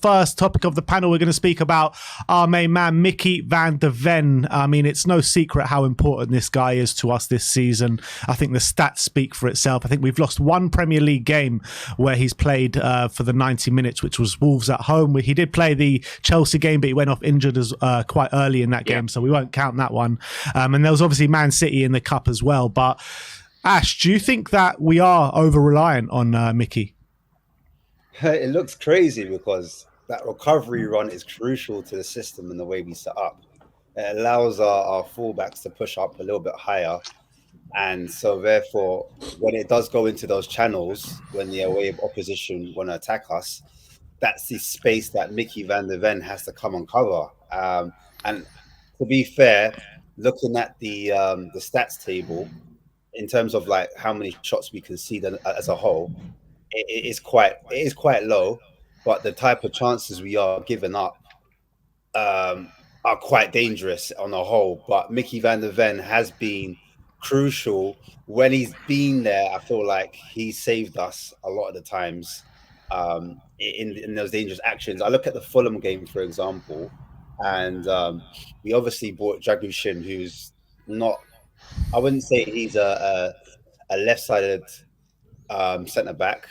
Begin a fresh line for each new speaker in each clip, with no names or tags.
First topic of the panel, we're going to speak about our main man, Micky van de Ven. I mean, it's no secret how important this guy is to us this season. I think the stats speak for itself. I think we've lost one Premier League game where he's played for the 90 minutes, which was Wolves at home. He did play the Chelsea game, but he went off injured quite early in that game, so we won't count that one. And there was obviously Man City in the Cup as well. But Ash, do you think that we are over-reliant on Micky?
It looks crazy because that recovery run is crucial to the system and the way we set up. It allows our fullbacks to push up a little bit higher. And so therefore, when it does go into those channels, when the away opposition want to attack us, that's the space that Micky van de Ven has to come and cover. And to be fair, looking at the stats table, in terms of like how many shots we concede as a whole, it is quite low, but the type of chances we are giving up are quite dangerous on the whole. But Micky van de Ven has been crucial when he's been there. I feel like he saved us a lot of the times in those dangerous actions. I look at the Fulham game, for example, and we obviously bought Dragushin, who's not, I wouldn't say he's a left-sided centre back.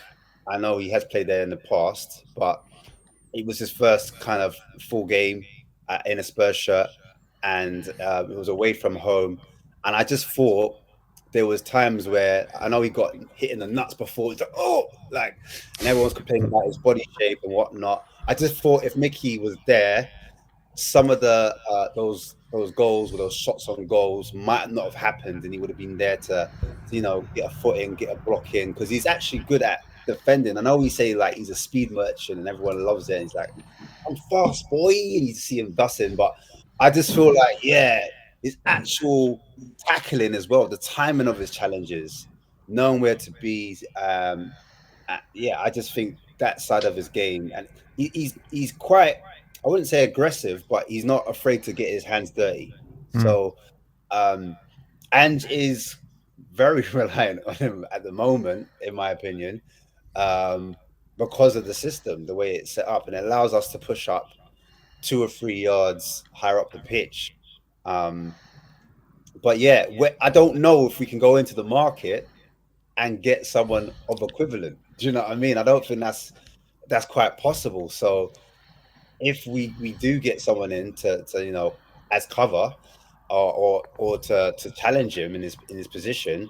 I know he has played there in the past, but it was his first kind of full game in a Spurs shirt, and it was away from home. And I just thought there was times where I know he got hit in the nuts before. It's like, and everyone's complaining about his body shape and whatnot. I just thought if Micky was there, some of the those goals or those shots on goals might not have happened, and he would have been there to get a foot in, get a block in, because he's actually good at defending. I know we say like he's a speed merchant and everyone loves it, and he's like, I'm fast, boy, and you see him busting, but I just feel like, his actual tackling as well, the timing of his challenges, knowing where to be, I just think that side of his game, and he's quite, I wouldn't say aggressive, but he's not afraid to get his hands dirty. So and is very reliant on him at the moment, in my opinion, because of the system, the way it's set up, and it allows us to push up 2 or 3 yards higher up the pitch. But yeah, I don't know if we can go into the market and get someone of equivalent. Do you know what I mean? I don't think that's quite possible. So if we do get someone in to as cover or to challenge him in his position,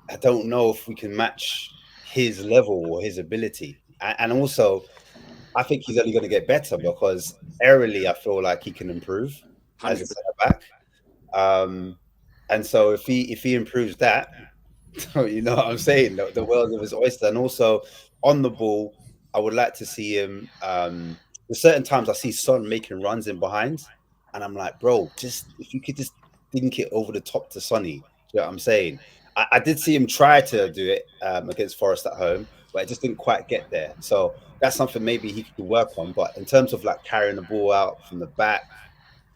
I don't know if we can match his level or his ability. And also, I think he's only going to get better because aerially, I feel like he can improve 100%. As a centre back. And so if he improves that, you know what I'm saying, the world of his oyster. And also on the ball, I would like to see him. There's certain times I see Son making runs in behind, and I'm like, bro, just if you could just dink it over the top to Sonny. You know what I'm saying? I did see him try to do it against Forest at home, but it just didn't quite get there. So that's something maybe he could work on. But in terms of like carrying the ball out from the back,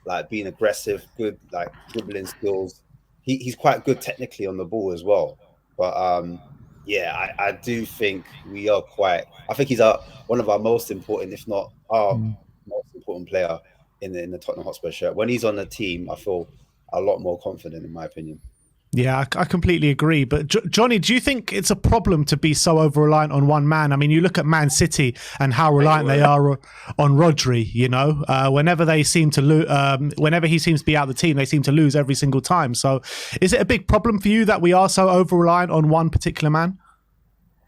like being aggressive, good like dribbling skills, he's quite good technically on the ball as well. But I do think we are quite. I think he's one of our most important, if not our most important player in the Tottenham Hotspur shirt. When he's on the team, I feel a lot more confident, in my opinion.
Yeah, I completely agree. But Johnny, do you think it's a problem to be so over-reliant on one man? I mean, you look at Man City and how reliant they are on Rodri, whenever they seem to lose, whenever he seems to be out of the team, they seem to lose every single time. So is it a big problem for you that we are so over-reliant on one particular man?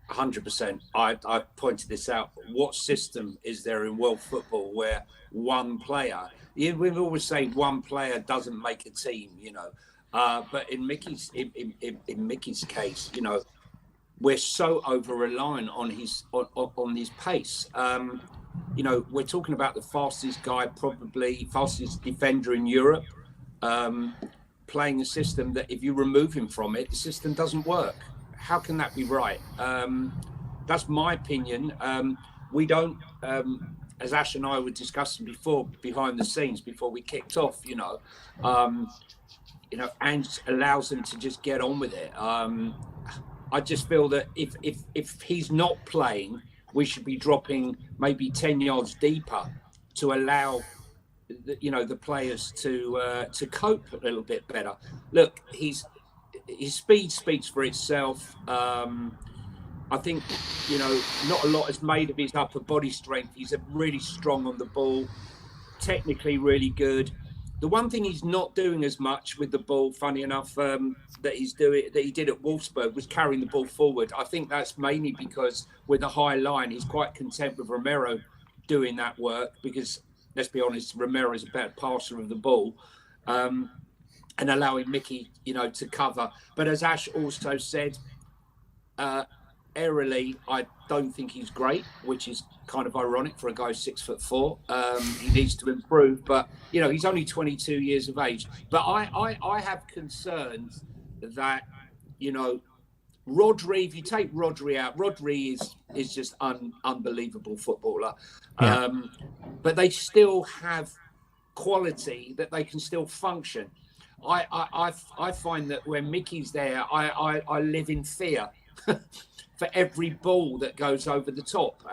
100%. I pointed this out. What system is there in world football where one player, we've always say one player doesn't make a team, but in Micky's case, we're so over reliant on his pace. We're talking about the fastest guy, probably fastest defender in Europe, playing a system that if you remove him from it, the system doesn't work. How can that be right? That's my opinion. We don't, as Ash and I were discussing before, behind the scenes, before we kicked off, and allows them to just get on with it. I just feel that if he's not playing, we should be dropping maybe 10 yards deeper to allow the players to cope a little bit better. Look, his speed speaks for itself. I think, not a lot is made of his upper body strength. He's really strong on the ball, technically really good. The one thing he's not doing as much with the ball, funny enough, that he did at Wolfsburg, was carrying the ball forward. I think that's mainly because with the high line, he's quite content with Romero doing that work, because let's be honest, Romero is a better passer of the ball, and allowing Micky, to cover. But as Ash also said, aerially, I don't think he's great, which is kind of ironic for a guy 6'4". He needs to improve, but he's only 22 years of age. But I have concerns that Rodri. If you take Rodri out, Rodri is just unbelievable footballer.
Yeah.
But they still have quality that they can still function. I find that when Micky's there, I live in fear for every ball that goes over the top.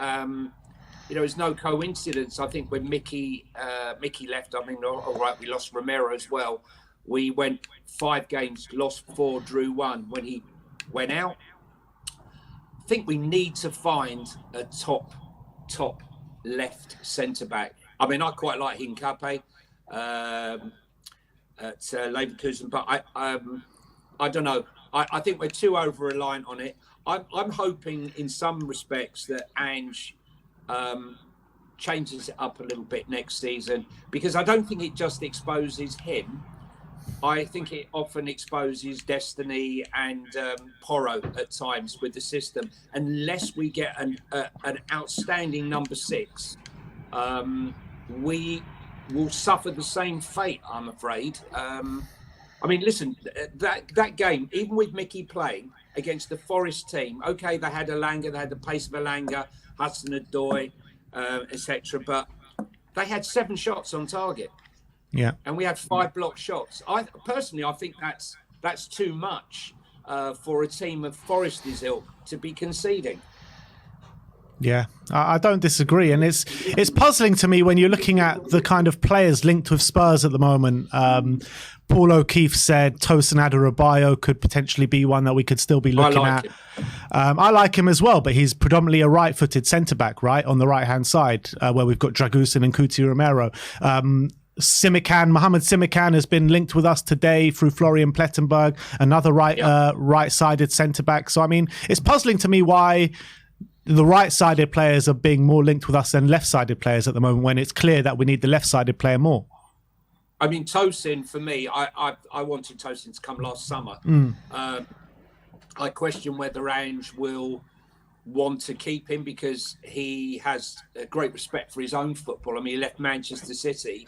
It's no coincidence. I think when Micky left, I mean, all right, we lost Romero as well. We went 5 games, lost 4, drew 1. When he went out, I think we need to find a top left centre back. I mean, I quite like Hincapié at Leverkusen, but I don't know. I think we're too over-reliant on it. I'm hoping in some respects that Ange changes it up a little bit next season, because I don't think it just exposes him. I think it often exposes Destiny and Porro at times with the system. Unless we get an outstanding number 6, we will suffer the same fate, I'm afraid. I mean, listen, that game, even with Micky playing against the Forest team, okay, they had Elanga, they had the pace of Elanga, Hudson-Odoi, etc., but they had 7 shots on target.
Yeah,
and we had 5 blocked shots. I think that's too much for a team of Forest's ilk to be conceding.
Yeah, I don't disagree, and it's puzzling to me when you're looking at the kind of players linked with Spurs at the moment. Paul O'Keefe said Tosin Adarabioyo could potentially be one that we could still be looking at. I like him as well, but he's predominantly a right-footed centre-back, right, on the right-hand side, where we've got Dragusin and Kuti Romero. Mohamed Simikan has been linked with us today through Florian Plettenberg, another right-sided centre-back. So, I mean, it's puzzling to me why the right-sided players are being more linked with us than left-sided players at the moment, when it's clear that we need the left-sided player more.
I mean, Tosin, for me, I wanted Tosin to come last summer. I question whether Ange will want to keep him, because he has a great respect for his own football. I mean, he left Manchester City,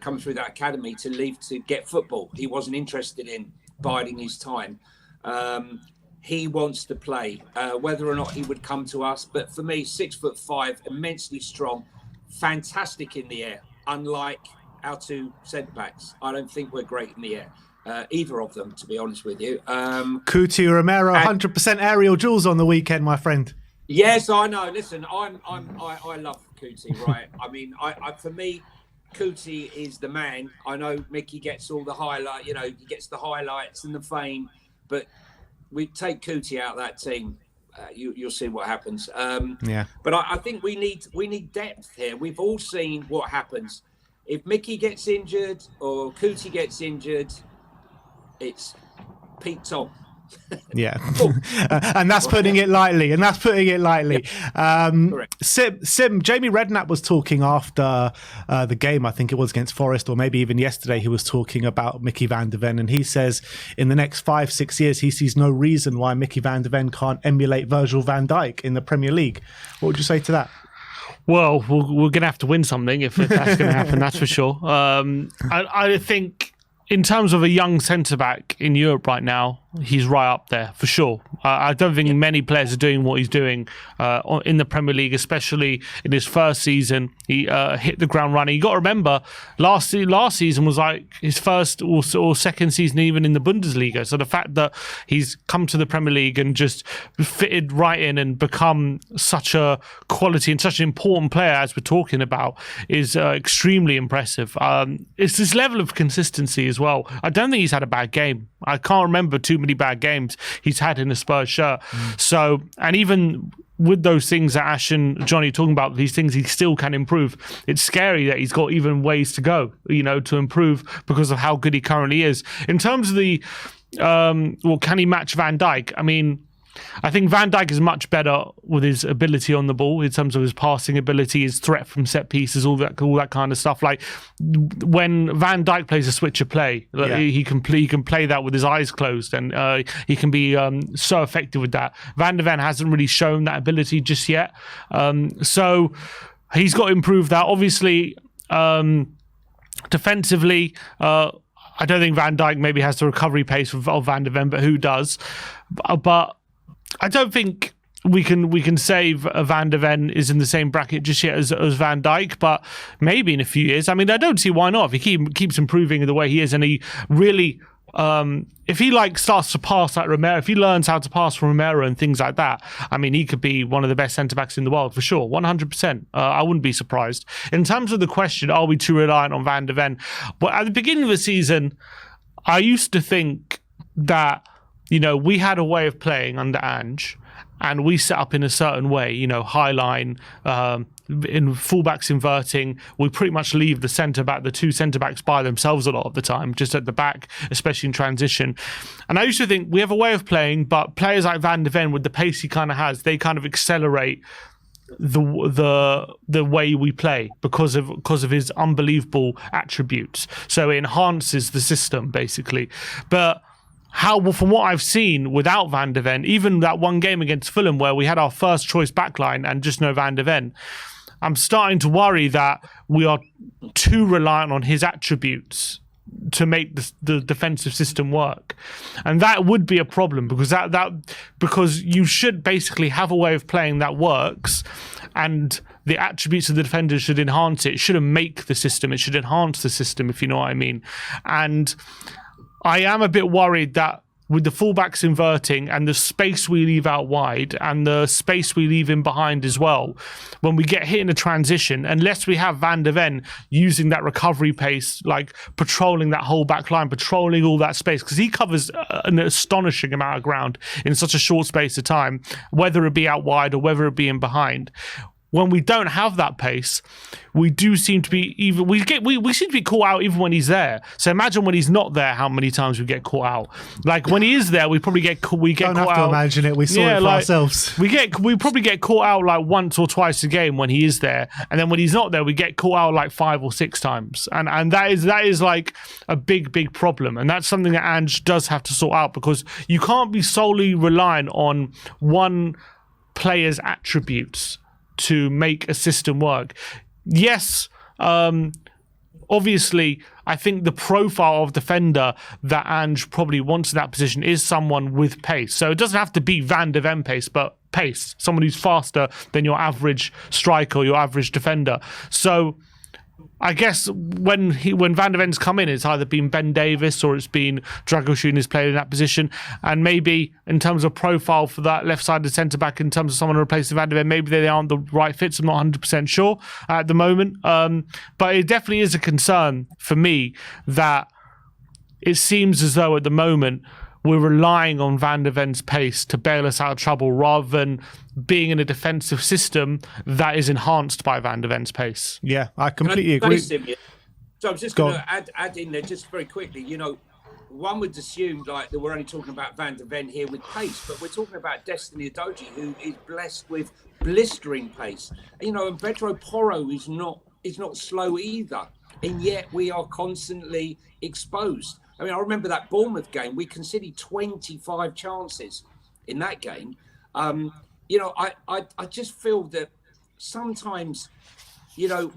come through that academy to leave to get football. He wasn't interested in biding his time. He wants to play, whether or not he would come to us. But for me, 6'5", immensely strong, fantastic in the air, unlike our 2 centre-backs. I don't think we're great in the air, either of them, to be honest with you.
Kuti Romero, 100% aerial duels on the weekend, my friend.
Yes, I know. Listen, I love Kuti, right? I mean, for me, Kuti is the man. I know Micky gets all the highlight, he gets the highlights and the fame, but we take Kuti out of that team, you'll see what happens. But I think we need depth here. We've all seen what happens. If Micky gets injured or Kuti gets injured, it's Pete Tom.
Yeah, and that's putting it lightly. Sim, Jamie Redknapp was talking after the game, I think it was against Forest, or maybe even yesterday, he was talking about Micky van de Ven, and he says in the next 5-6 years he sees no reason why Micky van de Ven can't emulate Virgil van Dijk in the Premier League. What would you say to that?
Well, we're going to have to win something if that's going to happen, that's for sure. I think in terms of a young centre-back in Europe right now, he's right up there for sure. I don't think many players are doing what he's doing in the Premier League, especially in his first season. He hit the ground running. You got to remember, last season was like his first or second season even in the Bundesliga. So the fact that he's come to the Premier League and just fitted right in and become such a quality and such an important player as we're talking about is extremely impressive. It's this level of consistency as well. I don't think he's had a bad game. I can't remember too many bad games he's had in a Spurs shirt. So, and even with those things that Ash and Johnny are talking about, these things he still can improve. It's scary that he's got even ways to go, to improve because of how good he currently is. In terms of the, can he match Van Dijk? I mean, I think Van Dijk is much better with his ability on the ball in terms of his passing ability, his threat from set pieces, all that kind of stuff. Like when Van Dijk plays a switcher play, he can play that with his eyes closed, and he can be so effective with that. Van de Ven hasn't really shown that ability just yet, so he's got to improve that. Obviously, defensively, I don't think Van Dijk maybe has the recovery pace of Van de Ven, but who does? But I don't think we can say Van de Ven is in the same bracket just yet as Van Dijk, but maybe in a few years. I mean, I don't see why not. If he keeps improving the way he is, and he really, if he starts to pass like Romero, if he learns how to pass from Romero and things like that, I mean, he could be one of the best centre backs in the world for sure, 100%. I wouldn't be surprised. In terms of the question, are we too reliant on Van de Ven? Well, at the beginning of the season, I used to think that, we had a way of playing under Ange, and we set up in a certain way, high line, in fullbacks inverting. We pretty much leave the two centre backs by themselves a lot of the time, just at the back, especially in transition. And I used to think we have a way of playing, but players like Van de Ven, with the pace he kind of has, they kind of accelerate the way we play because of his unbelievable attributes. So it enhances the system basically, but from what I've seen without Van de Ven, even that one game against Fulham where we had our first choice backline and just no Van de Ven, I'm starting to worry that we are too reliant on his attributes to make the defensive system work, and that would be a problem because you should basically have a way of playing that works, and the attributes of the defenders should enhance it. It shouldn't make the system; it should enhance the system, if you know what I mean. And I am a bit worried that with the fullbacks inverting and the space we leave out wide and the space we leave in behind as well, when we get hit in a transition, unless we have Van de Ven using that recovery pace, patrolling that whole back line, patrolling all that space, because he covers an astonishing amount of ground in such a short space of time, whether it be out wide or whether it be in behind. When we don't have that pace, we do seem to be we seem to be caught out even when he's there. So imagine when he's not there, how many times we get caught out. When he is there, we probably get caught out.
Don't have to imagine it. We saw it for ourselves.
We probably get caught out once or twice a game when he is there, and then when he's not there, we get caught out 5 or 6 times. And that is a big problem, and that's something that Ange does have to sort out, because you can't be solely relying on one player's attributes to make a system work. Yes, obviously, I think the profile of defender that Ange probably wants in that position is someone with pace. So it doesn't have to be Van de Ven pace, but pace, someone who's faster than your average striker or your average defender. So I guess when Van de Ven's come in, it's either been Ben Davis or it's been Dragoshin who's played in that position. And maybe in terms of profile for that left-sided centre-back, in terms of someone replacing Van de Ven, maybe they aren't the right fits. I'm not 100% sure at the moment. But it definitely is a concern for me that it seems as though at the moment we're relying on Van de Ven's pace to bail us out of trouble, rather than being in a defensive system that is enhanced by Van de Ven's pace.
Yeah, I completely agree.
So I'm just going to add in there just very quickly. One would assume that we're only talking about Van de Ven here with pace, but we're talking about Destiny Udogie, who is blessed with blistering pace. And Pedro Porro is not slow either, and yet we are constantly exposed. I mean, I remember that Bournemouth game. We conceded 25 chances in that game. I just feel that sometimes,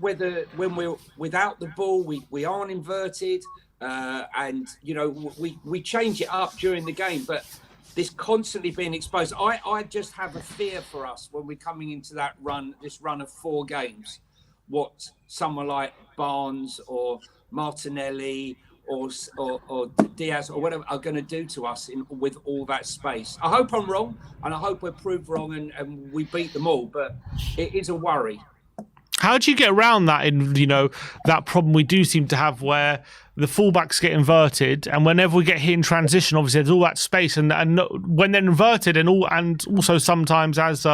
whether when we're without the ball, we aren't inverted, and we change it up during the game, but this constantly being exposed, I just have a fear for us when we're coming into this run of 4 games, what someone like Barnes or Martinelli or Diaz or whatever are going to do to us with all that space. I hope I'm wrong, and I hope we're proved wrong and we beat them all, but it is a worry.
How do you get around that that problem we do seem to have where the fullbacks get inverted, and whenever we get hit in transition, obviously there's all that space, and when they're inverted, and also sometimes, as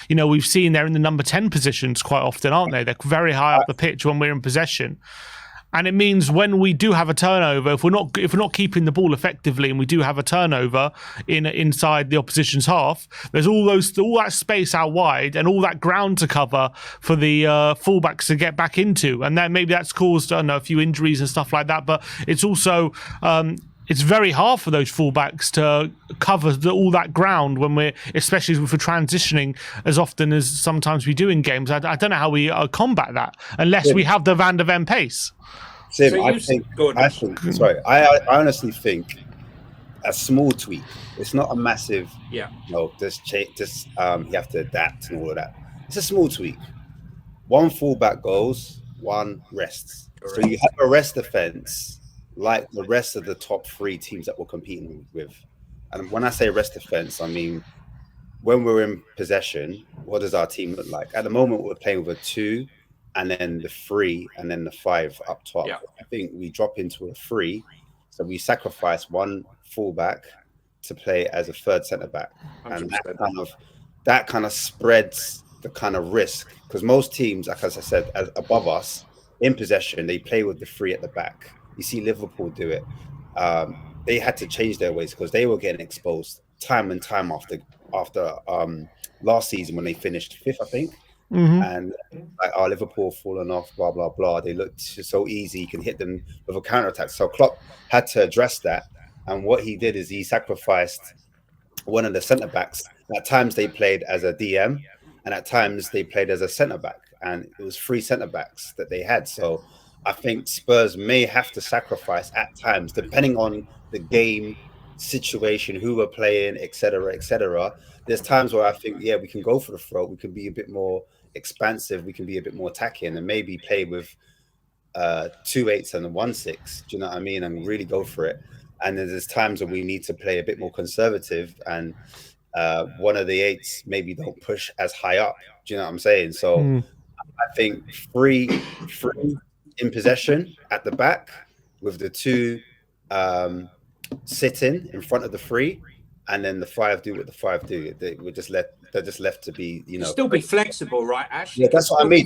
we've seen, they're in the number 10 positions quite often, aren't they? They're very high up the pitch when we're in possession. And it means when we do have a turnover, if we're not keeping the ball effectively, and we do have a turnover inside the opposition's half, there's all that space out wide and all that ground to cover for the fullbacks to get back into, and then maybe that's caused a few injuries and stuff like that. But it's also it's very hard for those fullbacks to cover all that ground especially if we're transitioning as often as sometimes we do in games. I don't know how we combat that unless we have the Van de Ven pace.
Sim, I honestly think a small tweak. It's not a massive. Yeah. No, you have to adapt and all of that. It's a small tweak. 1 fullback goes, 1 rests. Correct. So you have a rest defense like the rest of the top 3 teams that we're competing with. And when I say rest defense, I mean when we're in possession, what does our team look like? At the moment, we're playing with a 2. And then the 3, and then the 5 up top. Yeah. I think we drop into a 3, so we sacrifice 1 fullback to play as a 3rd centre back, 100%. And that kind of spreads the kind of risk, because most teams, like as I said, above us in possession, they play with the 3 at the back. You see Liverpool do it. They had to change their ways because they were getting exposed time and time after last season when they finished 5th, I think. Mm-hmm. And like, Liverpool fallen off, blah blah blah. They looked so easy, you can hit them with a counter attack. So Klopp had to address that, and what he did is he sacrificed one of the centre backs. At times they played as a DM, and at times they played as a centre back, and it was 3 centre backs that they had. So I think Spurs may have to sacrifice at times, depending on the game situation, who we're playing, etc., etc. There's times where I think, we can go for the throat. We can be a bit more expansive. We can be a bit more attacking, and maybe play with 2 8s and a 1 6. Do you know what I mean? And really go for it. And then there's times where we need to play a bit more conservative, and one of the 8s maybe don't push as high up. Do you know what I'm saying? So I think 3 in possession at the back with the 2 sitting in front of the 3. And then the 5 do what the 5 do. They're just left to be,
Still be flexible, right, Ash?
Yeah, that's what I mean.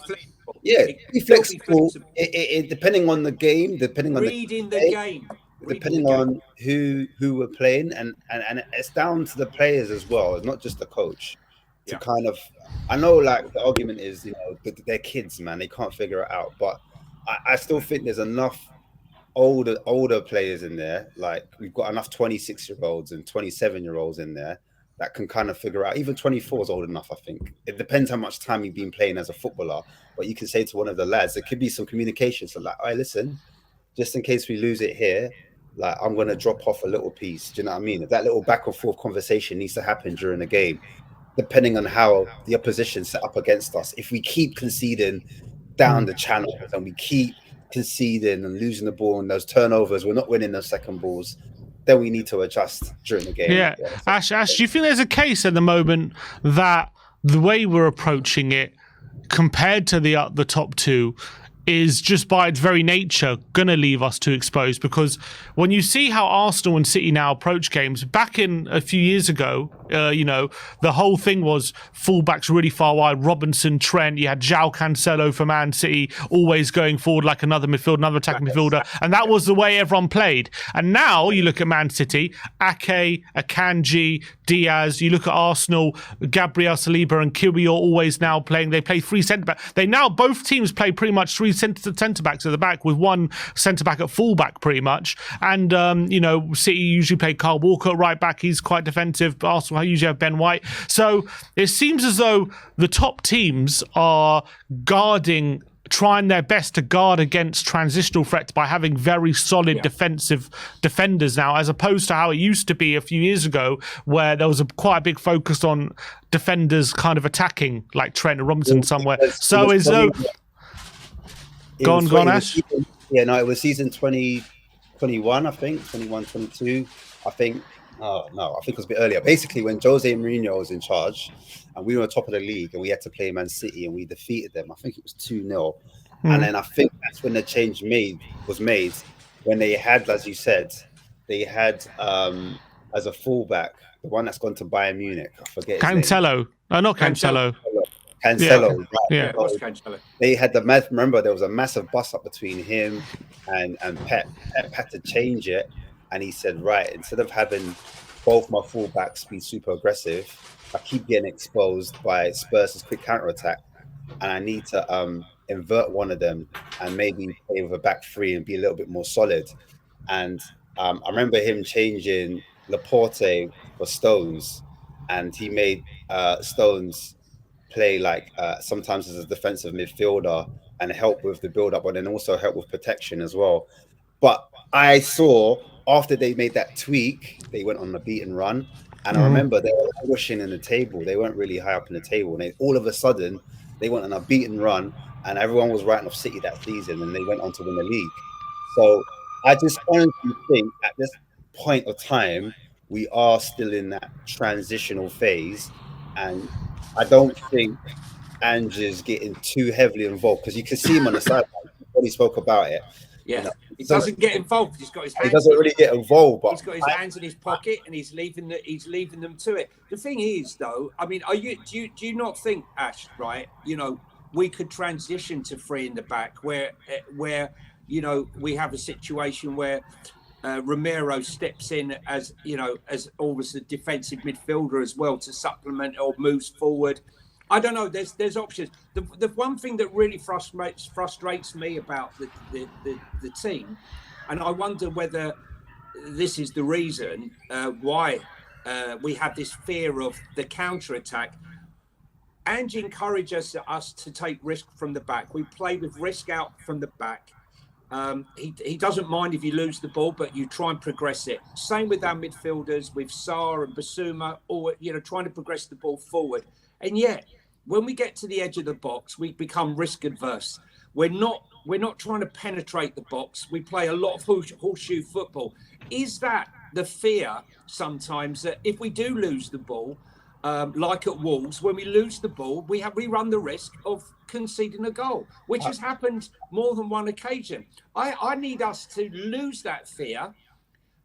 Be flexible. It depending on the game, depending on
reading the game,
depending on who we're playing, and it's down to the players as well. It's not just the coach to kind of. I know, like the argument is, they're kids, man. They can't figure it out, but I still think there's enough older players in there. Like we've got enough 26-year-olds and 27-year-olds in there that can kind of figure out. Even 24 is old enough, I think. It depends how much time you've been playing as a footballer, but you can say to one of the lads, there could be some communication. So like, all right, listen, just in case we lose it here, like I'm going to drop off a little piece. Do you know what I mean? That little back and forth conversation needs to happen during the game, depending on how the opposition set up against us. If we keep conceding down the channels and we keep conceding and losing the ball and those turnovers, we're not winning those second balls, then we need to adjust during the game. Yeah.
Ash, do you think there's a case at the moment that the way we're approaching it compared to the top 2 is just by its very nature going to leave us too exposed? Because when you see how Arsenal and City now approach games, back in a few years ago, the whole thing was fullbacks really far wide, Robinson, Trent, you had João Cancelo for Man City, always going forward like another attacking midfielder, and that was the way everyone played. And now you look at Man City, Ake, Akanji, Diaz, you look at Arsenal, Gabriel Saliba and Kiwi are always now playing, they play 3 centre-backs. Both teams play pretty much 3 centre-backs at the back with 1 centre-back at full-back pretty much. And, City usually play Kyle Walker at right-back, he's quite defensive, but Arsenal usually have Ben White. So it seems as though the top teams are guarding trying their best to guard against transitional threats by having very solid defensive defenders now, as opposed to how it used to be a few years ago, where there was quite a big focus on defenders kind of attacking, like Trent and Robinson somewhere. So is though. Go on, Ash.
It was season 2021, I think, 21, 22. I think. Oh no, I think it was a bit earlier. Basically, when Jose Mourinho was in charge, and we were on top of the league, and we had to play Man City, and we defeated them. I think it was 2-0. And then I think that's when the change was made when they had, as you said, they had as a fullback the one that's gone to Bayern Munich. I forget his name.
Cancelo. No, not Cancelo.
Cancelo.
Yeah.
It was Cancelo.
They had remember there was a massive bust up between him and Pep. Pep had to change it, and he said, right, instead of having both my fullbacks be super aggressive, I keep getting exposed by Spurs' quick counter-attack, and I need to invert one of them and maybe play with a back three and be a little bit more solid. And I remember him changing Laporte for Stones, and he made Stones play like sometimes as a defensive midfielder and help with the build-up, but then also help with protection as well. But I saw after they made that tweak, they went on a beat and run. And I remember they were pushing in the table. They weren't really high up in the table. And all of a sudden, they went on a beat and run, and everyone was writing off City that season, and they went on to win the league. So I just honestly think at this point of time, we are still in that transitional phase. And I don't think Ange's getting too heavily involved, because you can see him on the sideline when he spoke about it.
Yeah,
you know,
he doesn't get involved. He's got his hands.
He doesn't really get involved, but
he's got his hands in his pocket, and he's leaving them to it. The thing is, though, I mean, do you not think, Ash? Right, we could transition to three in the back, where we have a situation where Romero steps in as always a defensive midfielder as well to supplement or moves forward. I don't know. There's options. The one thing that really frustrates me about the team, and I wonder whether this is the reason why we have this fear of the counter attack. Ange encourages us to take risk from the back. We play with risk out from the back. He doesn't mind if you lose the ball, but you try and progress it. Same with our midfielders, with Sarr and Basuma, or trying to progress the ball forward. And yet, when we get to the edge of the box, we become risk adverse. We're not trying to penetrate the box. We play a lot of horseshoe football. Is that the fear sometimes that if we do lose the ball, like at Wolves, when we lose the ball, we run the risk of conceding a goal, which has happened more than one occasion. I need us to lose that fear,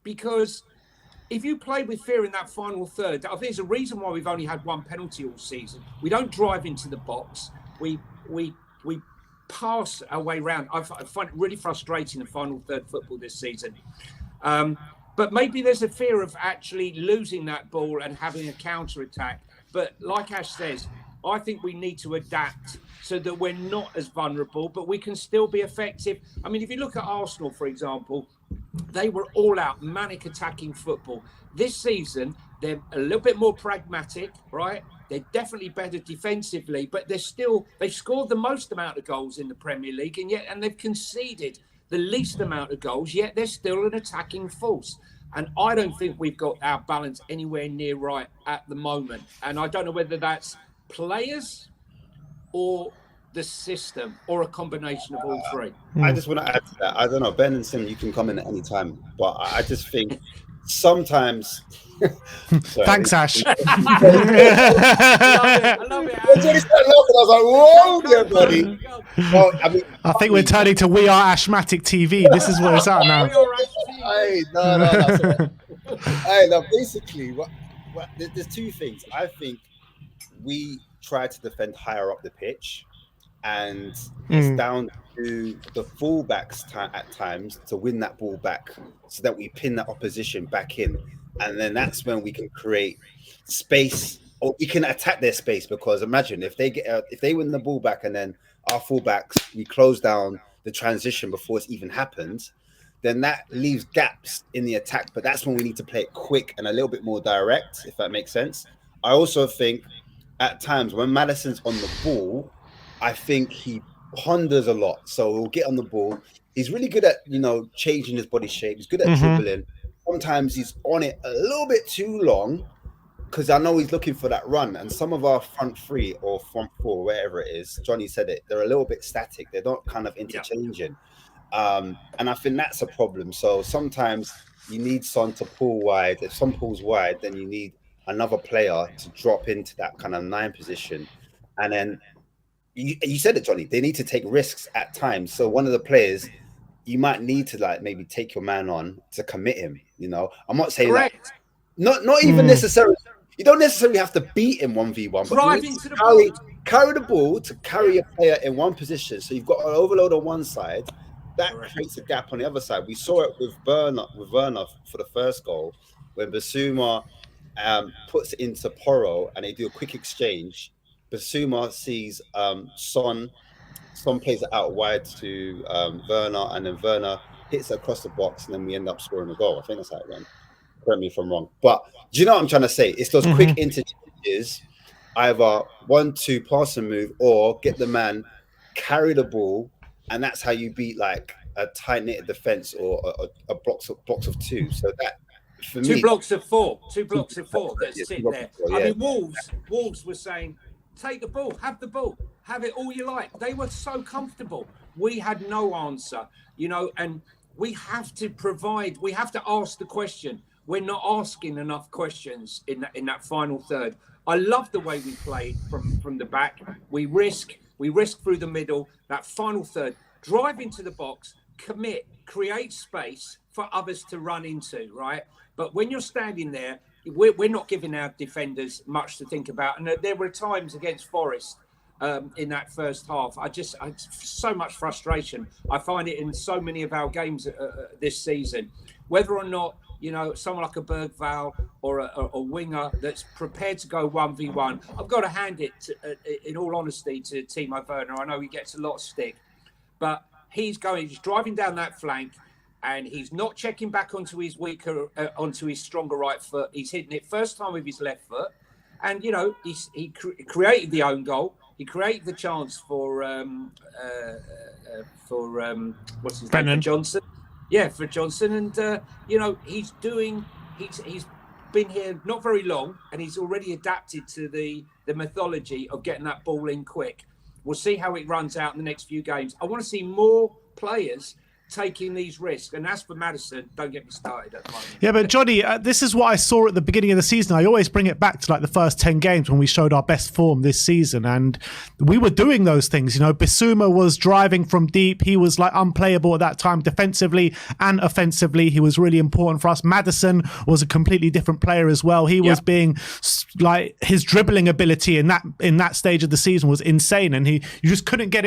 because if you play with fear in that final third, I think there's a reason why we've only had one penalty all season. We don't drive into the box. We pass our way around. I find it really frustrating, the final third football this season. But maybe there's a fear of actually losing that ball and having a counter attack. But like Ash says, I think we need to adapt so that we're not as vulnerable, but we can still be effective. I mean, if you look at Arsenal, for example, they were all out manic attacking football. This season, they're a little bit more pragmatic, right? They're definitely better defensively, but they've scored the most amount of goals in the Premier League, and they've conceded the least amount of goals, yet they're still an attacking force. And I don't think we've got our balance anywhere near right at the moment. And I don't know whether that's players or the system or a combination of all three.
I just want to add to that. I don't know, Ben and Sim, you can come in at any time, but I just think sometimes.
Thanks, Ash.
I love it.
I was like, whoa there, buddy. Well,
I think we're turning to We Are Ashmatic TV. This is where it's at now.
Hey, no. Hey, no. Basically, there's two things. I think we try to defend higher up the pitch, and it's down to the fullbacks at times to win that ball back, so that we pin that opposition back in, and then that's when we can create space, or we can attack their space. Because imagine if they win the ball back, and then our fullbacks, we close down the transition before it's even happened, then that leaves gaps in the attack. But that's when we need to play it quick and a little bit more direct, if that makes sense. I also think at times when Maddison's on the ball, I think he ponders a lot. So he'll get on the ball. He's really good at, changing his body shape. He's good at dribbling. Sometimes he's on it a little bit too long because I know he's looking for that run. And some of our front three or front four, wherever it is, Johnny said it, they're a little bit static. They're not kind of interchanging. And I think that's a problem. So sometimes you need Son to pull wide. If Son pulls wide, then you need another player to drop into that kind of 9 position. And then you said it, Johnny, they need to take risks at times. So one of the players, you might need to maybe take your man on to commit him. I'm not saying not even necessarily. You don't necessarily have to beat him 1v1, but you need to carry the ball to carry a player in one position. So you've got an overload on one side. That creates a gap on the other side. We saw it with Werner for the first goal, when Basuma puts it into Porro and they do a quick exchange. Basuma sees Son plays it out wide to Werner, and then Werner hits it across the box, and then we end up scoring a goal. I think that's how it went. Correct me if I'm wrong. But do you know what I'm trying to say? It's those quick interchanges, either 1-2 pass and move, or get the man, carry the ball, and that's how you beat like a tight-knit defense or a blocks of 2. So that, for me,
2 blocks of 4 that sit there. I mean, Wolves were saying, take the ball, have it all you like. They were so comfortable. We had no answer, and we have to provide. We have to ask the question. We're not asking enough questions in that final third. I love the way we played from the back. We risk through the middle. That final third, drive into the box, commit, create space for others to run into, right? But when you're standing there, we're not giving our defenders much to think about. And there were times against Forest in that first half. I so much frustration. I find it in so many of our games this season. Whether or not, someone like a Bergvall or a winger that's prepared to go 1v1, I've got to hand it, in all honesty, to Timo Werner. I know he gets a lot of stick, but he's driving down that flank, and he's not checking back onto his stronger right foot. He's hitting it first time with his left foot, and he created the own goal. He created the chance for what's his name, Johnson. Yeah, for Johnson, and he's been here not very long, and he's already adapted to the methodology of getting that ball in quick. We'll see how it runs out in the next few games. I want to see more players taking these risks, and as for Maddison, don't get me started at the moment.
Yeah, but Johnny, this is what I saw at the beginning of the season. I always bring it back to like the first 10 games when we showed our best form this season, and we were doing those things. Bissouma was driving from deep. He was like unplayable at that time, defensively and offensively. He was really important for us. Maddison was a completely different player as well. He was being like, his dribbling ability in that stage of the season was insane, and you just couldn't get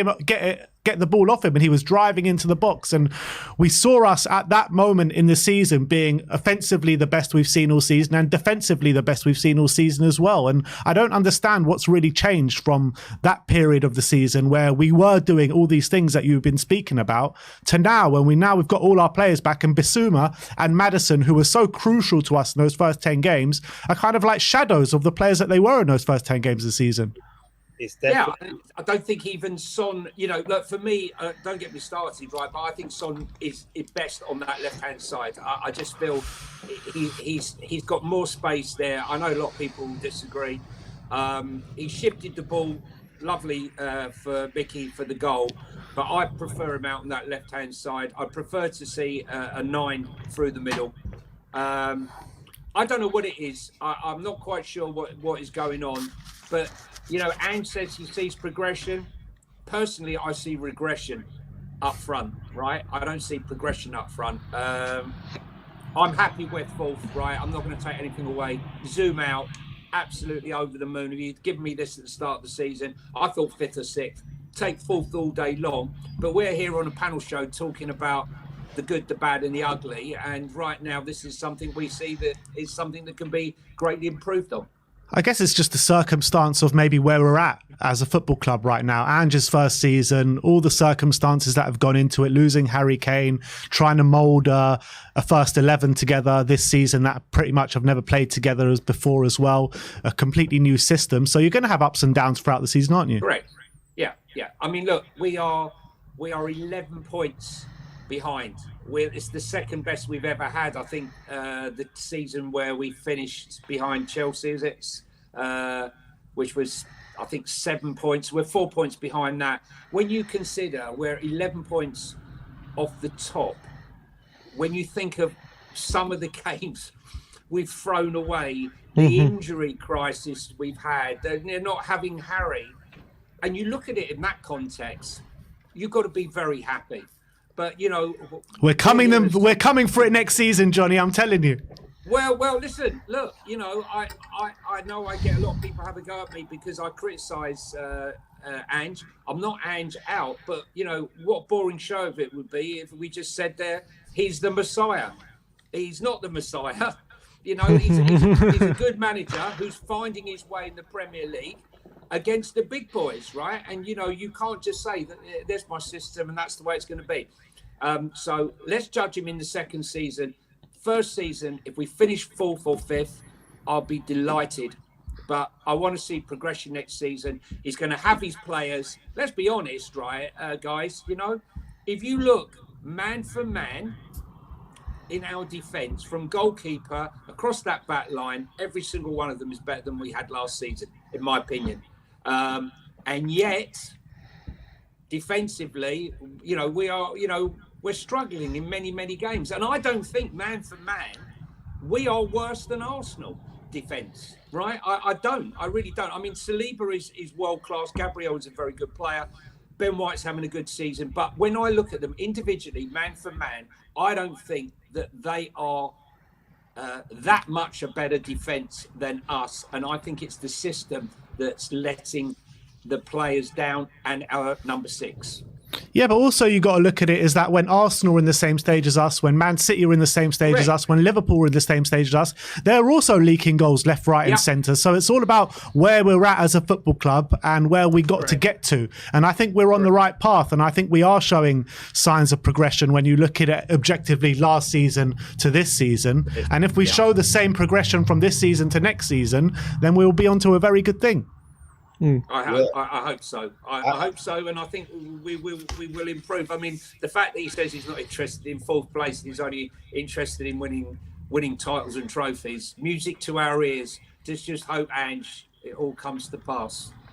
the ball off him, and he was driving into the box. And we saw us at that moment in the season being offensively the best we've seen all season, and defensively the best we've seen all season as well. And I don't understand what's really changed from that period of the season where we were doing all these things that you've been speaking about to now, when we've got all our players back, and Bissouma and Maddison, who were so crucial to us in those first 10 games, are kind of like shadows of the players that they were in those first 10 games of the season.
Yeah, I don't think even Son, look, for me, don't get me started, right? But I think Son is best on that left-hand side. I just feel he's got more space there. I know a lot of people disagree. He shifted the ball lovely for Micky for the goal, but I prefer him out on that left-hand side. I prefer to see a 9 through the middle. I don't know what it is. I'm not quite sure what is going on, but Ange says he sees progression. Personally, I see regression up front, right? I don't see progression up front. I'm happy with 4th, right? I'm not going to take anything away. Zoom out, absolutely over the moon. If you'd given me this at the start of the season, I thought 5th or 6th. Take 4th all day long. But we're here on a panel show talking about the good, the bad, and the ugly. And right now, this is something we see that is something that can be greatly improved on.
I guess it's just the circumstance of maybe where we're at as a football club right now. Ange's first season, all the circumstances that have gone into it, losing Harry Kane, trying to mould a first 11 together this season that pretty much have never played together as before as well, a completely new system. So you're going to have ups and downs throughout the season, aren't you?
Correct. Yeah. yeah. I mean, look, we are 11 points behind. It's the second best we've ever had. I think the season where we finished behind Chelsea, is it? Which was, I think, 7 points. We're 4 points behind that. When you consider we're 11 points off the top, when you think of some of the games we've thrown away, the injury crisis we've had, they're not having Harry, and you look at it in that context, you've got to be very happy. But
we're coming for it next season, Johnny. I'm telling you.
Well, listen, look, I know I get a lot of people have a go at me because I criticise Ange. I'm not Ange out, but what a boring show of it would be if we just said there, he's the Messiah. He's not the Messiah. He's a good manager who's finding his way in the Premier League against the big boys, right? And you can't just say that there's my system and that's the way it's going to be. So let's judge him in the second season. First season, if we finish fourth or fifth, I'll be delighted. But I want to see progression next season. He's going to have his players. Let's be honest, right, guys? If you look man for man in our defence, from goalkeeper across that back line, every single one of them is better than we had last season, in my opinion. And yet, defensively, we're struggling in many, many games. And I don't think, man for man, we are worse than Arsenal defence, right? I don't. I really don't. I mean, Saliba is world-class. Gabriel is a very good player. Ben White's having a good season. But when I look at them individually, man for man, I don't think that they are that much a better defence than us. And I think it's the system that's letting the players down and our number 6.
Yeah, but also you got to look at it is that when Arsenal are in the same stage as us, when Man City are in the same stage as us, when Liverpool are in the same stage as us, they're also leaking goals left, right and centre. So it's all about where we're at as a football club and where we got to get to. And I think we're on the right path. And I think we are showing signs of progression when you look at it objectively last season to this season. And if we show the same progression from this season to next season, then we'll be onto a very good thing.
I hope so. I hope so, and I think we will improve. I mean, the fact that he says he's not interested in fourth place, he's only interested in winning titles and trophies. Music to our ears. Just hope, Ange, it all comes to pass.